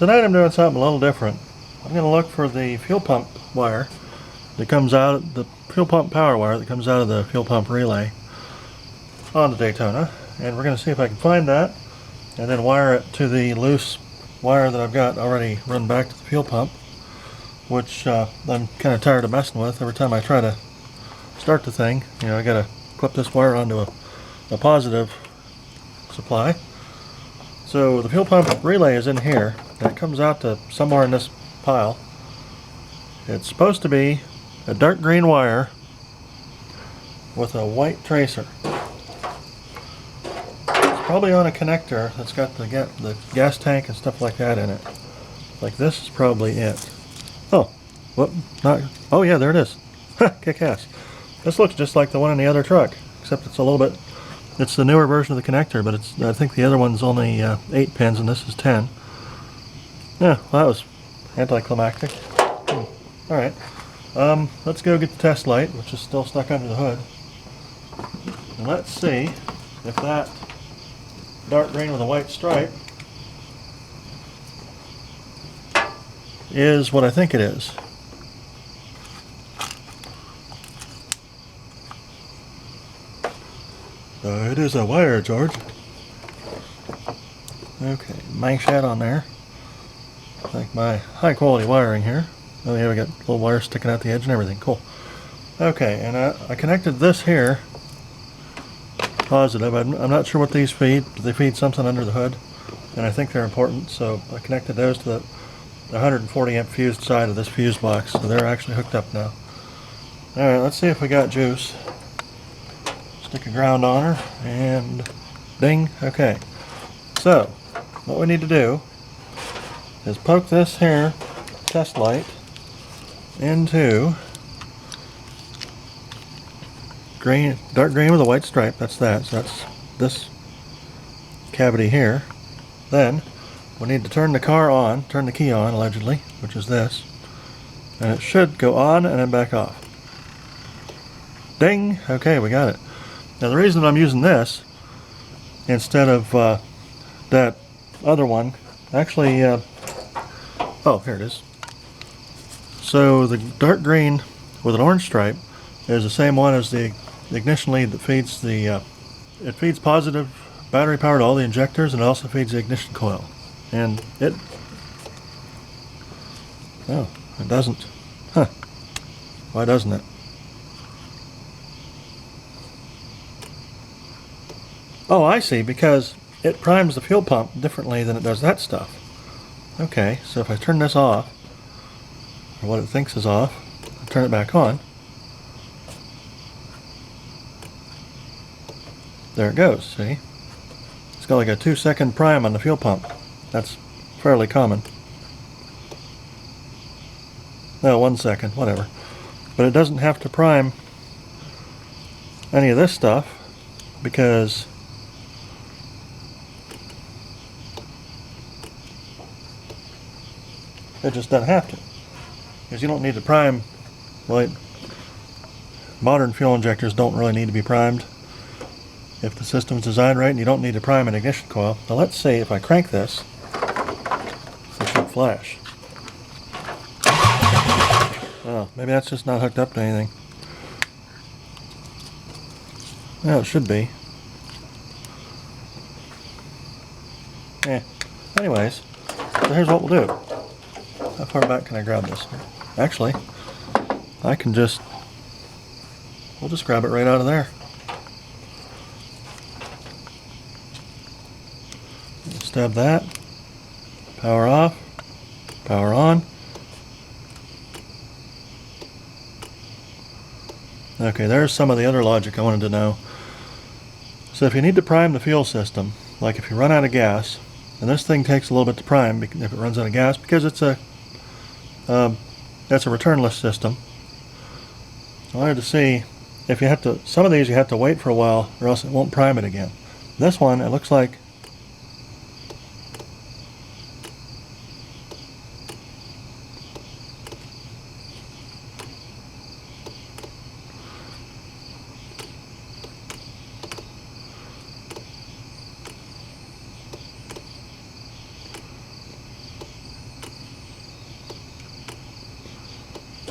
tonight I'm doing something a little different. I'm going to look for the fuel pump wire that comes out, the fuel pump power wire that comes out of the fuel pump relay on the Daytona, and we're going to see if I can find that and then wire it to the loose wire that I've got already run back to the fuel pump, which I'm kind of tired of messing with. Every time I try to start the thing, you know, I got to clip this wire onto a positive supply. So the fuel pump relay is in here. That comes out to somewhere in this pile. It's supposed to be a dark green wire with a white tracer. It's probably on a connector that's got the gas tank and stuff like that in it. Like this is probably it. Oh, whoop, not, oh yeah, there it is. Kick ass. This looks just like the one in the other truck, except it's a little bit, it's the newer version of the connector, but it's, I think the other one's only 8 pins and this is 10. Yeah, well, that was anticlimactic. Alright, let's go get the test light, which is still stuck under the hood. And let's see if that dark green with a white stripe is what I think it is. It is a wire, George. Okay, my shed on there. Like my high quality wiring here. Oh yeah, we got little wires sticking out the edge and everything. Cool. Okay, and I connected this here positive. I'm not sure what these feed, but they feed something under the hood, and I think they're important. So I connected those to the 140 amp fused side of this fuse box, so they're actually hooked up now. All right, let's see if we got juice. Stick a ground on her, and ding. Okay. So what we need to do is poke this here test light into green, dark green with a white stripe. That's that. So that's this cavity here. Then we need to turn the car on, turn the key on, allegedly, which is this, and it should go on and then back off. Ding. Okay, we got it. Now the reason I'm using this instead of that other one, actually, oh, here it is. So the dark green with an orange stripe is the same one as the ignition lead that feeds the, it feeds positive battery power to all the injectors, and it also feeds the ignition coil. And it, oh, it doesn't. Huh. Why doesn't it? Oh, I see, because it primes the fuel pump differently than it does that stuff. Okay, so if I turn this off, or what it thinks is off, and turn it back on, there it goes, see? It's got like a 2-second prime on the fuel pump. That's fairly common. No, 1 second, whatever. But it doesn't have to prime any of this stuff, because it just doesn't have to. Because you don't need to prime, well, modern fuel injectors don't really need to be primed if the system's designed right, and you don't need to prime an ignition coil. Now let's see if I crank this, it should flash. Oh, maybe that's just not hooked up to anything. Well, it should be. Anyways, so here's what we'll do. How far back can I grab this? Actually, I can just, we'll just grab it right out of there. Stab that, power off, power on. Okay, there's some of the other logic I wanted to know. So if you need to prime the fuel system, like if you run out of gas, and this thing takes a little bit to prime if it runs out of gas, because it's a that's a returnless system. I wanted to see if you have to, some of these you have to wait for a while or else it won't prime it again. This one, it looks like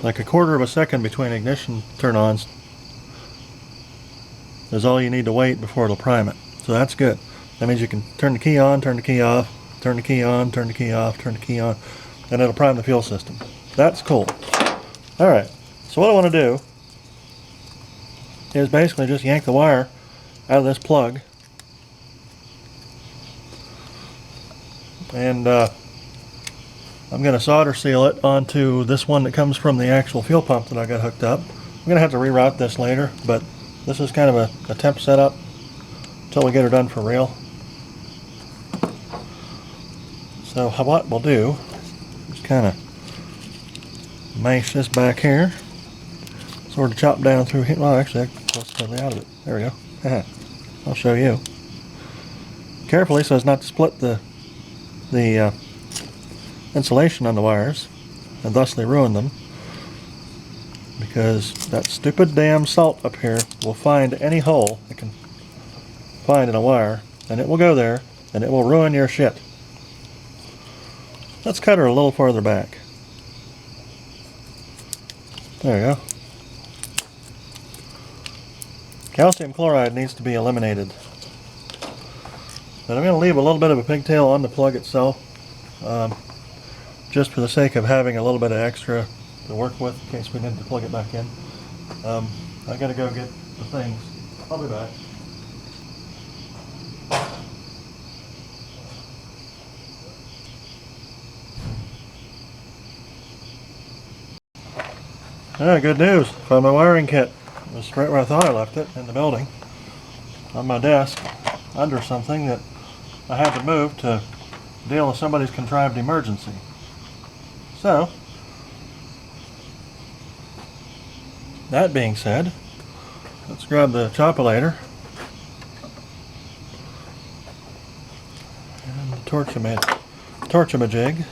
like a quarter of a second between ignition turn-ons is all you need to wait before it'll prime it. So that's good. That means you can turn the key on, turn the key off, turn the key on, turn the key off, turn the key on, and it'll prime the fuel system. That's cool. Alright, so what I want to do is basically just yank the wire out of this plug, and I'm going to solder seal it onto this one that comes from the actual fuel pump that I got hooked up. I'm going to have to reroute this later, but this is kind of a temp setup until we get her done for real. So what we'll do is kind of mash this back here, sort of chop down through here. Well, actually, that's totally out of it. There we go. I'll show you. Carefully so as not to split the insulation on the wires and thusly ruin them, because that stupid damn salt up here will find any hole it can find in a wire, and it will go there and it will ruin your shit. Let's cut her a little farther back. There we go. Calcium chloride needs to be eliminated. But I'm going to leave a little bit of a pigtail on the plug itself, just for the sake of having a little bit of extra to work with in case we need to plug it back in. I got to go get the things. I'll be back. Good news. Found my wiring kit. It was right where I thought I left it, in the building, on my desk, under something that I had to move to deal with somebody's contrived emergency. So, that being said, let's grab the chopulator and the torch-a-majig,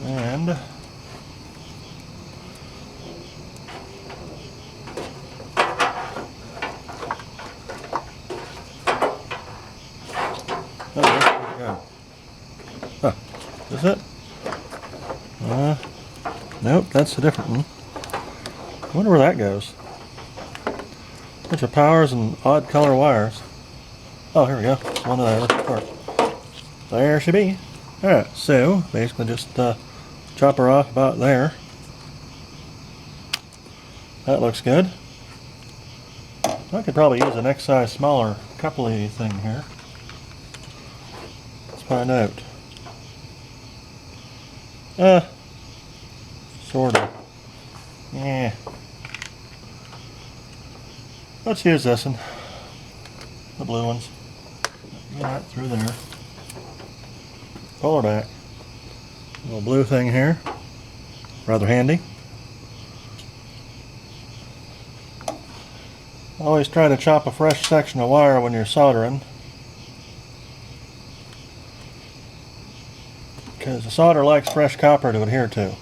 and is it? Nope, that's a different one. I wonder where that goes. Bunch of powers and odd color wires. Oh, here we go. It's one of the other parts. There she be. Alright, so basically just chop her off about there. That looks good. I could probably use a next size smaller coupley thing here. Let's find out. Sort of. Yeah. Let's use this one. The blue ones. Get that through there. Pull her back. Little blue thing here. Rather handy. Always try to chop a fresh section of wire when you're soldering, because the solder likes fresh copper to adhere to.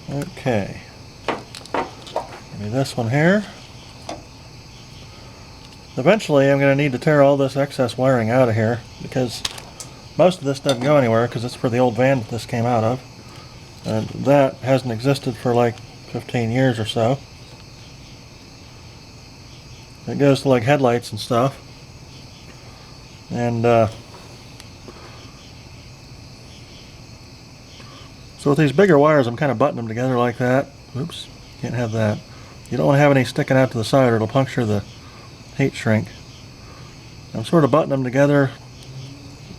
Okay. Give me this one here. Eventually I'm going to need to tear all this excess wiring out of here, because most of this doesn't go anywhere because it's for the old van that this came out of. And that hasn't existed for like 15 years or so. It goes to like headlights and stuff. And so with these bigger wires, I'm kind of buttoning them together like that. Oops, can't have that. You don't want to have any sticking out to the side or it'll puncture the heat shrink. I'm sort of buttoning them together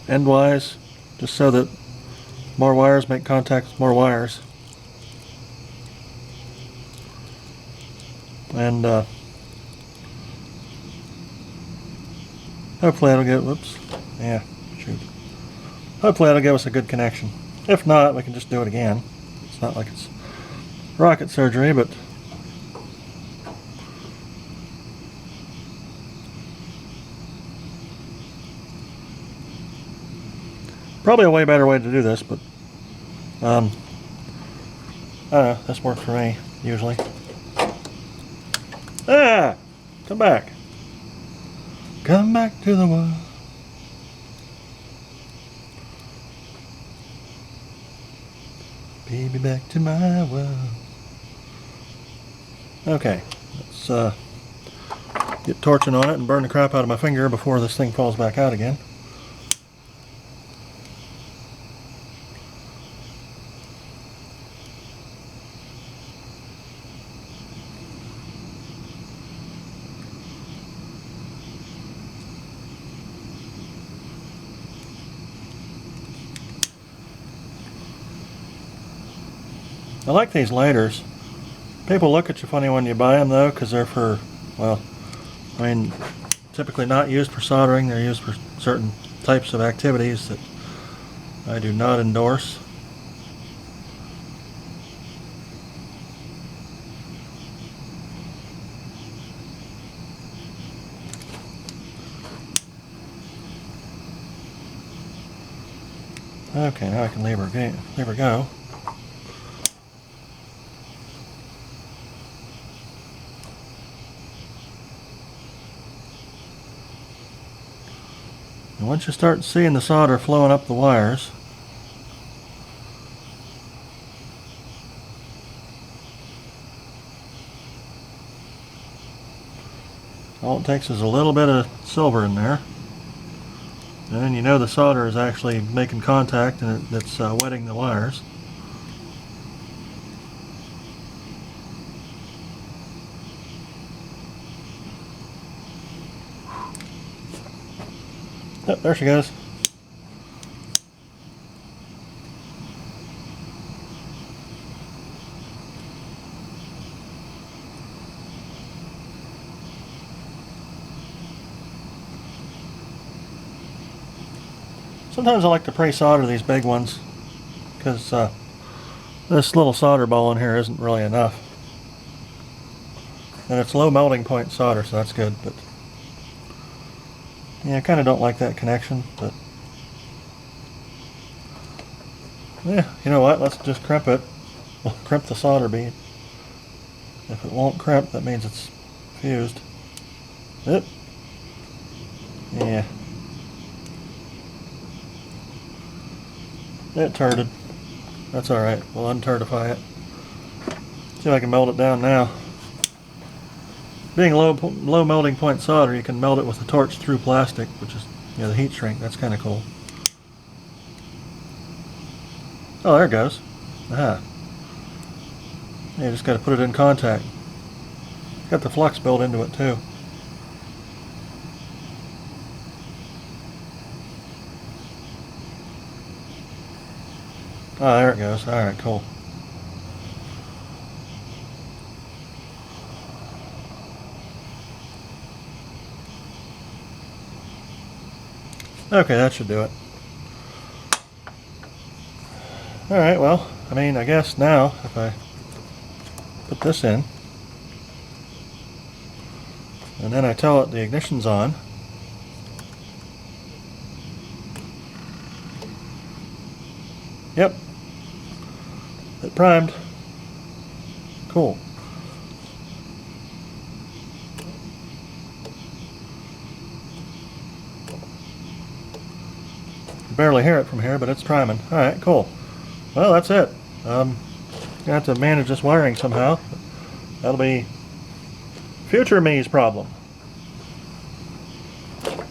endwise, just so that more wires make contact with more wires. And hopefully that'll get, whoops, yeah, shoot. Hopefully that'll give us a good connection. If not, we can just do it again. It's not like it's rocket surgery, but probably a way better way to do this, but I don't know, this works for me, usually. Ah! Come back. Come back to the world. Baby, back to my world. Okay, let's get torching on it and burn the crap out of my finger before this thing falls back out again. I like these lighters. People look at you funny when you buy them though, because they're for, well, I mean, typically not used for soldering. They're used for certain types of activities that I do not endorse. Okay, now I can leave her go. And once you start seeing the solder flowing up the wires, all it takes is a little bit of silver in there, and then you know the solder is actually making contact and it's wetting the wires. Oh, there she goes. Sometimes I like to pre-solder these big ones because this little solder ball in here isn't really enough. And it's low melting point solder, so that's good, but yeah, I kind of don't like that connection, but yeah, you know what, let's just crimp it. We'll crimp the solder bead. If it won't crimp, that means it's fused. Yep. Yeah. It turded. That's alright, we'll unturtify it. See if I can melt it down now. Being low melting point solder, you can melt it with a torch through plastic, which is, you know, the heat shrink. That's kind of cool. Oh, there it goes. Aha. You just got to put it in contact. It's got the flux built into it too. Oh, there it goes. Alright, cool. Okay, that should do it. Alright, well, I mean, I guess now, if I put this in, and then I tell it the ignition's on, yep, it primed. Cool. Barely hear it from here, but it's priming. Alright, cool. Well, that's it. Gonna have to manage this wiring somehow. That'll be future me's problem. Oops.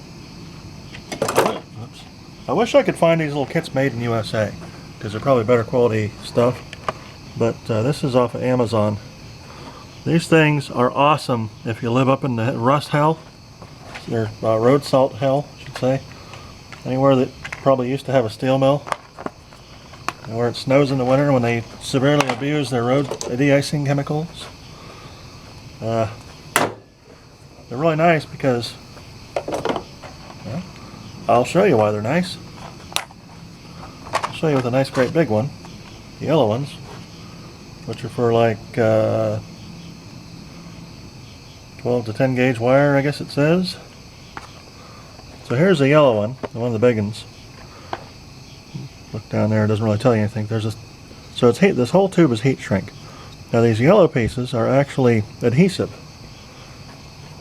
I wish I could find these little kits made in USA, because they're probably better quality stuff. But this is off of Amazon. These things are awesome if you live up in the rust hell, or road salt hell, I should say. Anywhere that probably used to have a steel mill, and where it snows in the winter when they severely abuse their road de-icing chemicals. They're really nice because, well, I'll show you why they're nice. I'll show you with a nice great big one, the yellow ones, which are for like 12 to 10 gauge wire, I guess it says. So here's the yellow one, one of the big ones. Look down there, it doesn't really tell you anything. There's this, so it's this whole tube is heat shrink. Now these yellow pieces are actually adhesive,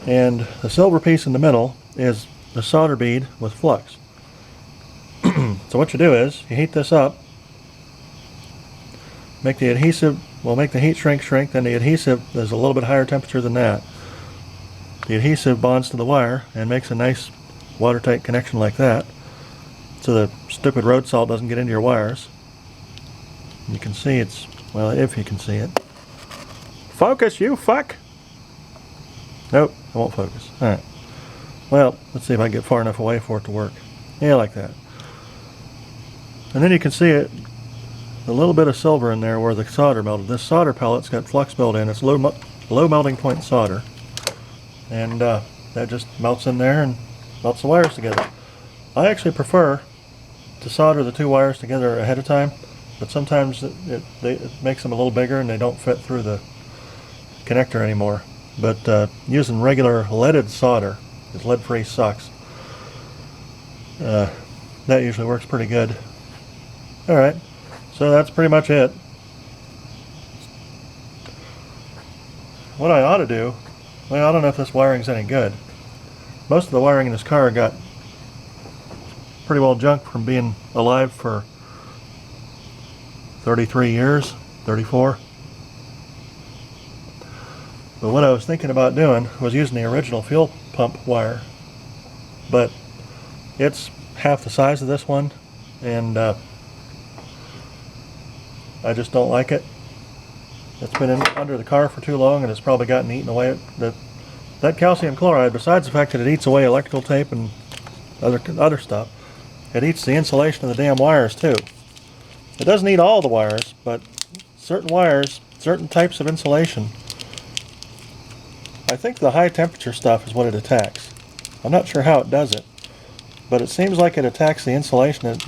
and the silver piece in the middle is the solder bead with flux. So what you do is you heat this up, make the adhesive, well, make the heat shrink, then the adhesive is a little bit higher temperature than that. The adhesive bonds to the wire and makes a nice watertight connection like that, so the stupid road salt doesn't get into your wires. You can see it's, well, if you can see it. Focus, you fuck! Nope, it won't focus. Alright. Well, let's see if I can get far enough away for it to work. Yeah, like that. And then you can see it, a little bit of silver in there where the solder melted. This solder pellet's got flux built in. It's low melting point solder. And that just melts in there and melts the wires together. I actually prefer to solder the two wires together ahead of time, but sometimes it makes them a little bigger and they don't fit through the connector anymore. But using regular leaded solder, because lead-free sucks, that usually works pretty good. Alright, so that's pretty much it. What I ought to do, well, I don't know if this wiring's any good. Most of the wiring in this car got pretty well junk from being alive for 33 years, 34. But what I was thinking about doing was using the original fuel pump wire, but it's half the size of this one, and I just don't like it. It's been under the car for too long, and it's probably gotten eaten away. That calcium chloride, besides the fact that it eats away electrical tape and other stuff, it eats the insulation of the damn wires too. It doesn't eat all the wires, but certain wires, certain types of insulation, I think the high temperature stuff is what it attacks. I'm not sure how it does it, but it seems like it attacks the insulation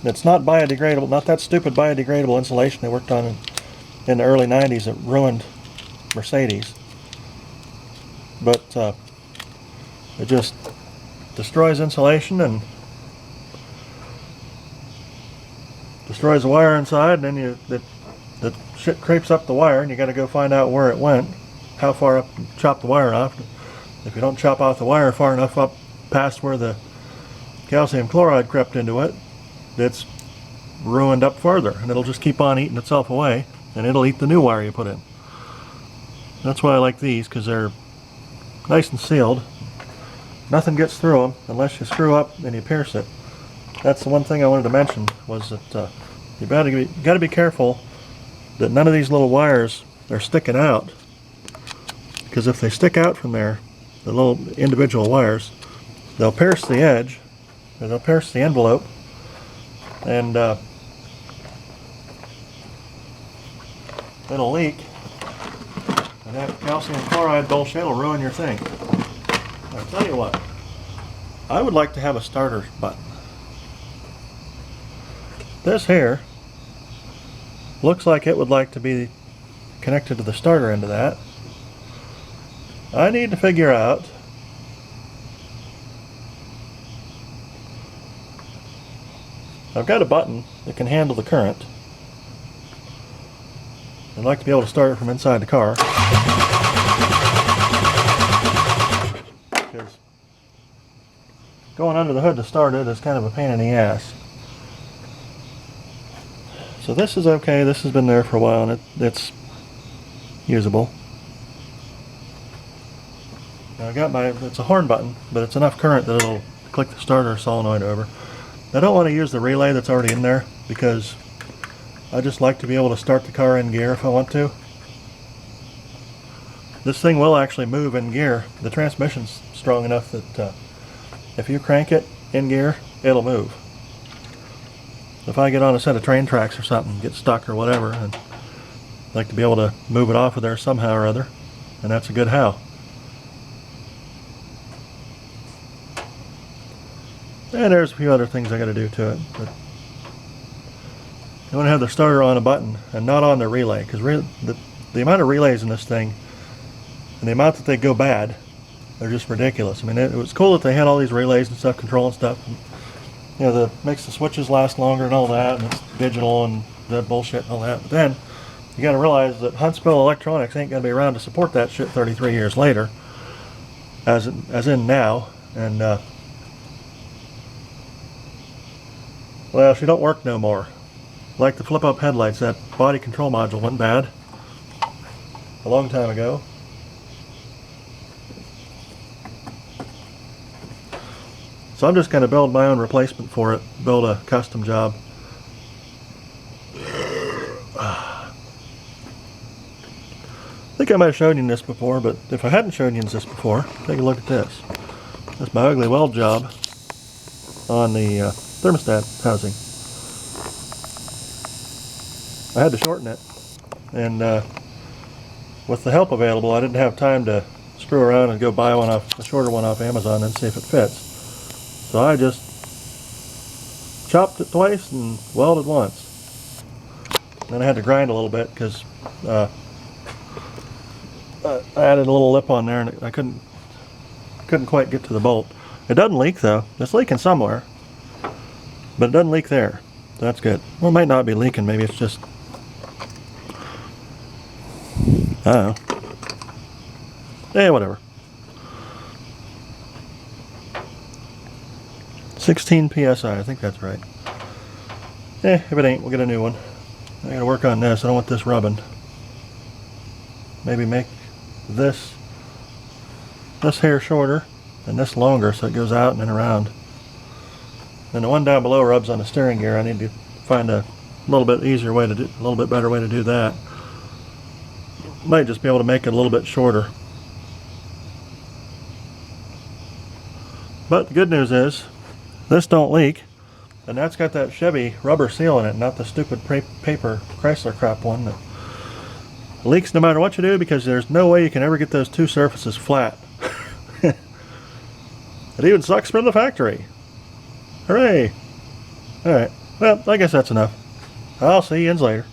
that's not biodegradable, not that stupid biodegradable insulation they worked on in the early 90s that ruined Mercedes. But it just destroys insulation and destroys the wire inside, and then the shit creeps up the wire, and you got to go find out where it went, how far up, chop the wire off. If you don't chop off the wire far enough up past where the calcium chloride crept into it, it's ruined up further, and it'll just keep on eating itself away, and it'll eat the new wire you put in. That's why I like these, because they're nice and sealed. Nothing gets through them unless you screw up and you pierce it. That's the one thing I wanted to mention, was that you got to be careful that none of these little wires are sticking out, because if they stick out from there, the little individual wires, they'll pierce the edge, or they'll pierce the envelope, and it'll leak, and that calcium chloride bullshit will ruin your thing. I'll tell you what, I would like to have a starter button. This here looks like it would like to be connected to the starter end of that. I need to figure out I've got a button that can handle the current. I'd like to be able to start it from inside the car, because going under the hood to start it is kind of a pain in the ass. So this is okay. This has been there for a while, and it's usable. Now I got it's a horn button, but it's enough current that it'll click the starter solenoid over. I don't want to use the relay that's already in there, because I just like to be able to start the car in gear if I want to. This thing will actually move in gear. The transmission's strong enough that if you crank it in gear, it'll move. If I get on a set of train tracks or something, get stuck or whatever, and I'd like to be able to move it off of there somehow or other, and that's a good how. And there's a few other things I got to do to it, but you want to have the starter on a button and not on the relay, because the amount of relays in this thing and the amount that they go bad, they're just ridiculous. I mean, it was cool that they had all these relays and stuff, control and stuff. And, you know, that makes the switches last longer and all that, and it's digital and that bullshit and all that. But then you got to realize that Huntsville Electronics ain't going to be around to support that shit 33 years later, as in now. And well, she don't work no more. like the flip-up headlights, that body control module went bad a long time ago. So I'm just going to build my own replacement for it, build a custom job. I think I might have shown you this before, but if I hadn't shown you this before, take a look at this. That's my ugly weld job on the thermostat housing. I had to shorten it, and with the help available, I didn't have time to screw around and go buy one off, a shorter one off Amazon and see if it fits. So I just chopped it twice and welded once. Then I had to grind a little bit because I added a little lip on there, and I couldn't quite get to the bolt. It doesn't leak though. It's leaking somewhere, but it doesn't leak there. So that's good. Well, it might not be leaking. Maybe it's just, I don't know. Yeah, whatever. 16 psi, I think that's right. If it ain't, we'll get a new one. I gotta work on this. I don't want this rubbing. Maybe make this hair shorter and this longer so it goes out and then around. And the one down below rubs on the steering gear. I need to find a little bit easier way to do, a little bit better way to do that. Might just be able to make it a little bit shorter. But the good news is, this don't leak, and that's got that Chevy rubber seal in it, not the stupid paper Chrysler crap one that leaks no matter what you do, because there's no way you can ever get those two surfaces flat. It even sucks from the factory. Hooray! Alright, well, I guess that's enough. I'll see you later.